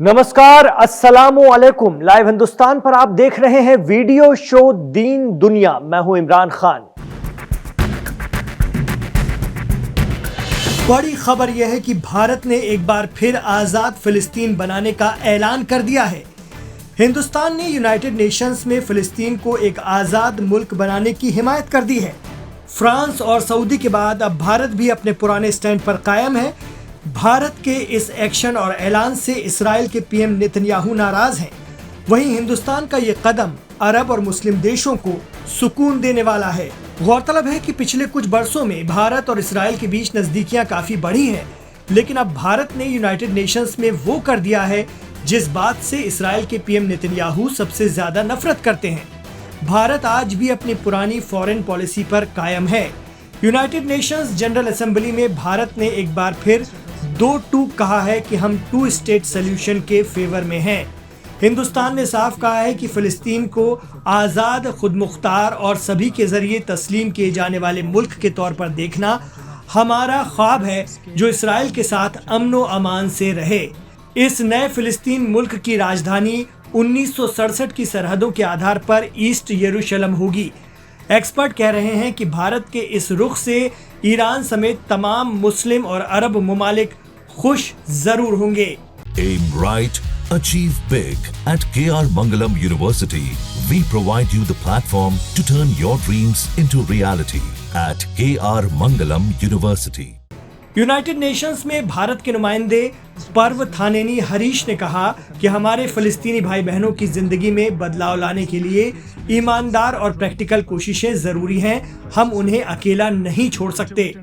नमस्कार, अस्सलामु अलैकुम। लाइव हिंदुस्तान पर आप देख रहे हैं वीडियो शो दीन दुनिया। मैं हूं इमरान खान। बड़ी खबर यह है कि भारत ने एक बार फिर आजाद फिलिस्तीन बनाने का ऐलान कर दिया है। हिंदुस्तान ने यूनाइटेड नेशंस में फिलिस्तीन को एक आजाद मुल्क बनाने की हिमायत कर दी है। फ्रांस और सऊदी के बाद अब भारत भी अपने पुराने स्टैंड पर कायम है। भारत के इस एक्शन और ऐलान से इस्राएल के पीएम नेतन्याहू नाराज हैं। वहीं हिंदुस्तान का ये कदम अरब और मुस्लिम देशों को सुकून देने वाला है। गौरतलब है कि पिछले कुछ वर्षों में भारत और इस्राएल के बीच नजदीकियां काफी बढ़ी हैं, लेकिन अब भारत ने यूनाइटेड नेशंस में वो कर दिया है जिस बात से इस्राएल के पीएम नेतन्याहू सबसे ज्यादा नफरत करते हैं। भारत आज भी अपनी पुरानी फॉरेन पॉलिसी पर कायम है। यूनाइटेड नेशंस जनरल असेंबली में भारत ने एक बार फिर 2-2 कहा है कि हम 2 स्टेट सोल्यूशन के फेवर में हैं। हिंदुस्तान ने साफ कहा है कि फिलिस्तीन को आज़ाद, खुद मुख्तार और सभी के जरिए तस्लीम किए जाने वाले मुल्क के तौर पर देखना हमारा ख्वाब है, जो इस्राएल के साथ अमन व अमान से रहे। इस नए फिलिस्तीन मुल्क की राजधानी 1967 की सरहदों के आधार पर ईस्ट यरूशलेम होगी। एक्सपर्ट कह रहे हैं कि भारत के इस रुख से ईरान समेत तमाम मुस्लिम और अरब मुमालिक खुश जरूर होंगे। Aim right, achieve big. At KR Mangalam University, we provide you the platform to turn your dreams into reality. At KR Mangalam University. United Nations में भारत के नुमाइंदे पर्व थानेनी हरीश ने कहा कि हमारे फिलिस्तीनी भाई बहनों की जिंदगी में बदलाव लाने के लिए ईमानदार और प्रैक्टिकल कोशिशें जरूरी हैं। हम उन्हें अकेला नहीं छोड़ सकते।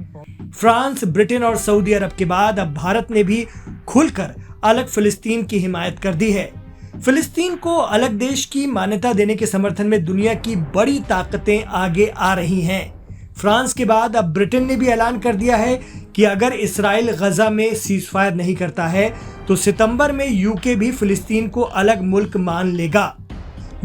फ्रांस, ब्रिटेन और सऊदी अरब के बाद अब भारत ने भी खुलकर अलग फिलिस्तीन की हिमायत कर दी है। फिलिस्तीन को अलग देश की मान्यता देने के समर्थन में दुनिया की बड़ी ताकतें आगे आ रही हैं। फ्रांस के बाद अब ब्रिटेन ने भी ऐलान कर दिया है कि अगर इसराइल गजा में सीजफायर नहीं करता है तो सितंबर में यूके भी फिलिस्तीन को अलग मुल्क मान लेगा।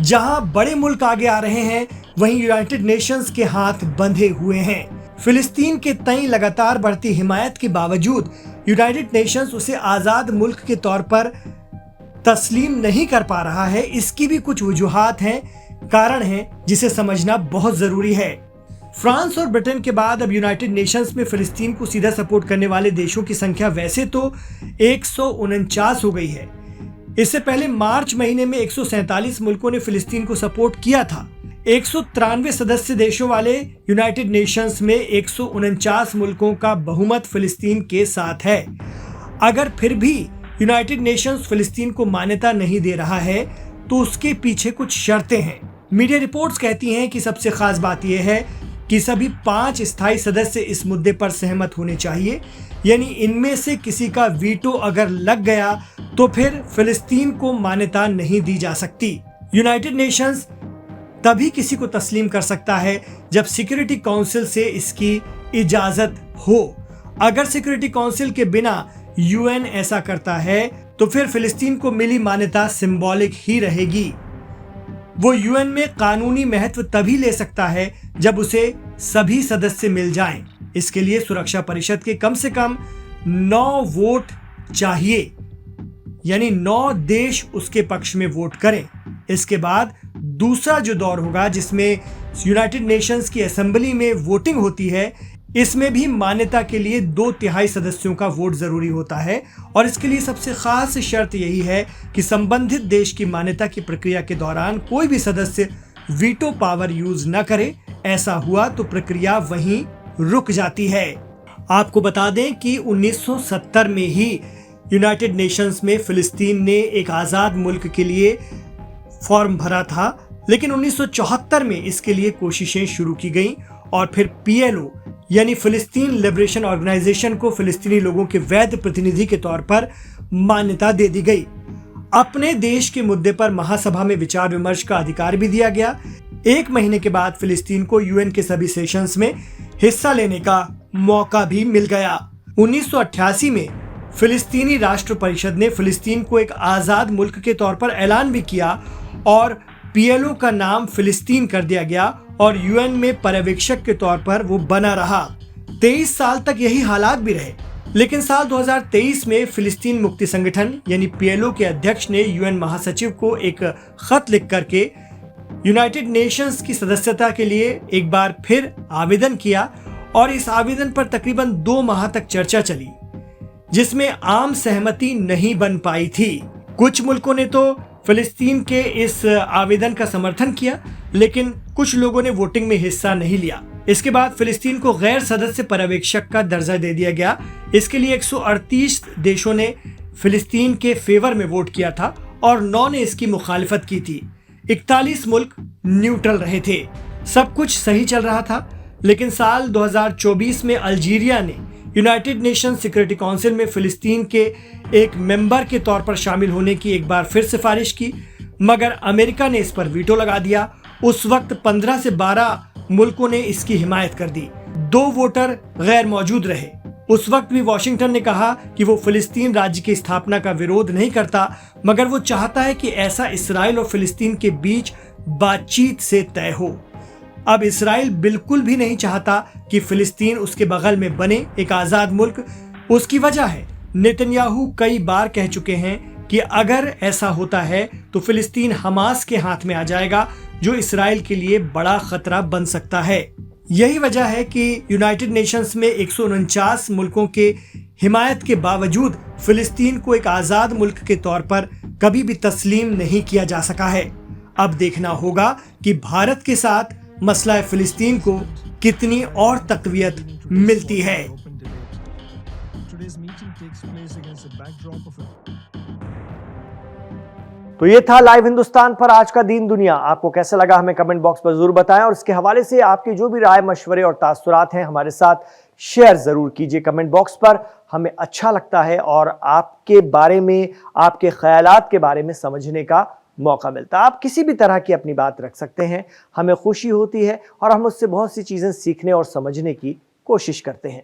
जहां बड़े मुल्क आगे आ रहे हैं, वहीं यूनाइटेड नेशंस के हाथ बंधे हुए हैं। फिलिस्तीन के तई लगातार बढ़ती हिमायत के बावजूद यूनाइटेड नेशंस उसे आजाद मुल्क के तौर पर तस्लीम नहीं कर पा रहा है। इसकी भी कुछ वजूहात हैं, कारण हैं जिसे समझना बहुत जरूरी है। फ्रांस और ब्रिटेन के बाद अब यूनाइटेड नेशंस में फिलिस्तीन को सीधा सपोर्ट करने वाले देशों की संख्या वैसे तो 149 हो गई है। इससे पहले मार्च महीने में 147 मुल्कों ने फिलिस्तीन को सपोर्ट किया था। 193 सदस्य देशों वाले यूनाइटेड नेशंस में 149 मुल्कों का बहुमत फिलिस्तीन के साथ है। अगर फिर भी यूनाइटेड नेशंस फिलिस्तीन को मान्यता नहीं दे रहा है तो उसके पीछे कुछ शर्तें हैं। मीडिया रिपोर्ट्स कहती हैं कि सबसे खास बात यह है कि सभी 5 स्थायी सदस्य इस मुद्दे पर सहमत होने चाहिए, यानी इनमें से किसी का वीटो अगर लग गया तो फिर फिलिस्तीन को मान्यता नहीं दी जा सकती। यूनाइटेड नेशंस तभी किसी को तस्लीम कर सकता है जब सिक्योरिटी काउंसिल से इसकी इजाजत हो। अगर सिक्योरिटी काउंसिल के बिना यूएन ऐसा करता है तो फिर फिलिस्तीन को मिली मान्यता सिंबॉलिक ही रहेगी। वो यूएन में कानूनी महत्व तभी ले सकता है जब उसे सभी सदस्य मिल जाएं। इसके लिए सुरक्षा परिषद के कम से कम 9 वोट चाहिए, यानी 9 देश उसके पक्ष में वोट करें। इसके बाद दूसरा जो दौर होगा जिसमें यूनाइटेड नेशंस की असेंबली में वोटिंग होती है, इसमें भी मान्यता के लिए 2/3 सदस्यों का वोट जरूरी होता है। और इसके लिए सबसे खास शर्त यही है कि संबंधित देश की मान्यता की प्रक्रिया के दौरान कोई भी सदस्य वीटो पावर यूज न करे। ऐसा हुआ तो प्रक्रिया वहीं रुक जाती है। आपको बता दें कि 1970 में ही यूनाइटेड नेशंस में फिलिस्तीन ने एक आजाद मुल्क के लिए फॉर्म भरा था, लेकिन 1974 में इसके लिए कोशिशें शुरू की गईं और फिर PLO यानी फिलिस्तीन लिबरेशन ऑर्गेनाइजेशन को फिलिस्तीनी लोगों के वैध प्रतिनिधि के तौर पर मान्यता दे दी गई। अपने देश के मुद्दे पर महासभा में विचार विमर्श का अधिकार भी दिया गया। 1 महीने के बाद फिलिस्तीन को यूएन के सभी सेशंस में हिस्सा लेने का मौका भी मिल गया। 1988 में फिलिस्तीनी राष्ट्र परिषद ने फिलिस्तीन को एक आजाद मुल्क के तौर पर ऐलान भी किया और PLO का नाम फिलिस्तीन कर दिया गया और यूएन में पर्यवेक्षक के तौर पर वो बना रहा। 23 साल तक यही हालात भी रहे। लेकिन साल 2023 में फिलिस्तीन मुक्ति संगठन यानी पीएलओ के अध्यक्ष ने यूएन महासचिव को एक खत लिख करके यूनाइटेड नेशंस की सदस्यता के लिए एक बार फिर आवेदन किया और इस आवेदन पर तकरीबन 2 माह तक चर्चा चली, जिसमें आम सहमति नहीं बन पाई थी। कुछ मुल्कों ने तो फिलिस्तीन के इस आवेदन का समर्थन किया, लेकिन कुछ लोगों ने वोटिंग में हिस्सा नहीं लिया। इसके बाद फिलिस्तीन को गैर सदस्य पर्यवेक्षक का दर्जा दे दिया गया। इसके लिए 138 देशों ने फिलिस्तीन के फेवर में वोट किया था और 9 ने इसकी मुखालिफत की थी। 41 मुल्क न्यूट्रल रहे थे। सब कुछ सही चल रहा था, लेकिन साल 2024 में अल्जीरिया ने यूनाइटेड नेशन सिक्योरिटी काउंसिल में फिलिस्तीन के एक मेंबर के तौर पर शामिल होने की एक बार फिर सिफारिश की, मगर अमेरिका ने इस पर वीटो लगा दिया। उस वक्त 15 से 12 मुल्कों ने इसकी हिमायत कर दी। 2 वोटर गैर मौजूद रहे। उस वक्त भी वॉशिंगटन ने कहा कि वो फिलिस्तीन राज्य की स्थापना का विरोध नहीं करता, मगर वो चाहता है कि ऐसा इसराइल और फिलिस्तीन के बीच बातचीत से तय हो। अब इसराइल बिल्कुल भी नहीं चाहता कि फिलिस्तीन उसके बगल में बने एक आजाद मुल्क। उसकी वजह है नेतन्याहू कई बार कह चुके हैं कि अगर ऐसा होता है तो फिलिस्तीन हमास के हाथ में आ जाएगा, जो इसराइल के लिए बड़ा खतरा बन सकता है। यही वजह है कि यूनाइटेड नेशंस में 149 मुल्कों के हिमायत के बावजूद फिलिस्तीन को एक आजाद मुल्क के तौर पर कभी भी तस्लीम नहीं किया जा सका है। अब देखना होगा कि भारत के साथ मसला फिलिस्तीन को कितनी और तक़वियत मिलती है। तो ये था लाइव हिंदुस्तान पर आज का दीन दुनिया। आपको कैसा लगा हमें कमेंट बॉक्स पर जरूर बताएं और इसके हवाले से आपकी जो भी राय मशवरे और तासुरात हैं हमारे साथ शेयर जरूर कीजिए कमेंट बॉक्स पर। हमें अच्छा लगता है और आपके बारे में, आपके ख्यालात के बारे में समझने का मौका मिलता है। आप किसी भी तरह की अपनी बात रख सकते हैं, हमें खुशी होती है और हम उससे बहुत सी चीजें सीखने और समझने की कोशिश करते हैं।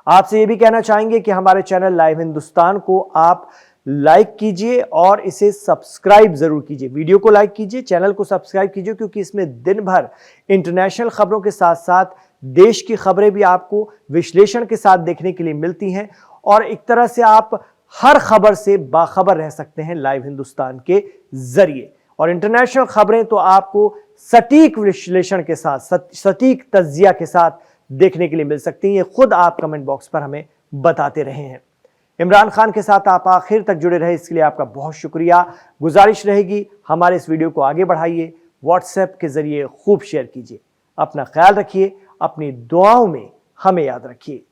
आपसे ये भी कहना चाहेंगे कि हमारे चैनल लाइव हिंदुस्तान को आप लाइक कीजिए और इसे सब्सक्राइब जरूर कीजिए। वीडियो को लाइक कीजिए, चैनल को सब्सक्राइब कीजिए, क्योंकि इसमें दिन भर इंटरनेशनल खबरों के साथ साथ देश की खबरें भी आपको विश्लेषण के साथ देखने के लिए मिलती हैं और एक तरह से आप हर खबर से बाखबर रह सकते हैं लाइव हिंदुस्तान के जरिए। और इंटरनेशनल खबरें तो आपको सटीक विश्लेषण के साथ, सटीक तज्जिया के साथ देखने के लिए मिल सकती हैं। ये खुद आप कमेंट बॉक्स पर हमें बताते रहे हैं। इमरान खान के साथ आप आखिर तक जुड़े रहे, इसके लिए आपका बहुत शुक्रिया। गुजारिश रहेगी हमारे इस वीडियो को आगे बढ़ाइए, व्हाट्सएप के जरिए खूब शेयर कीजिए। अपना ख्याल रखिए, अपनी दुआओं में हमें याद रखिए।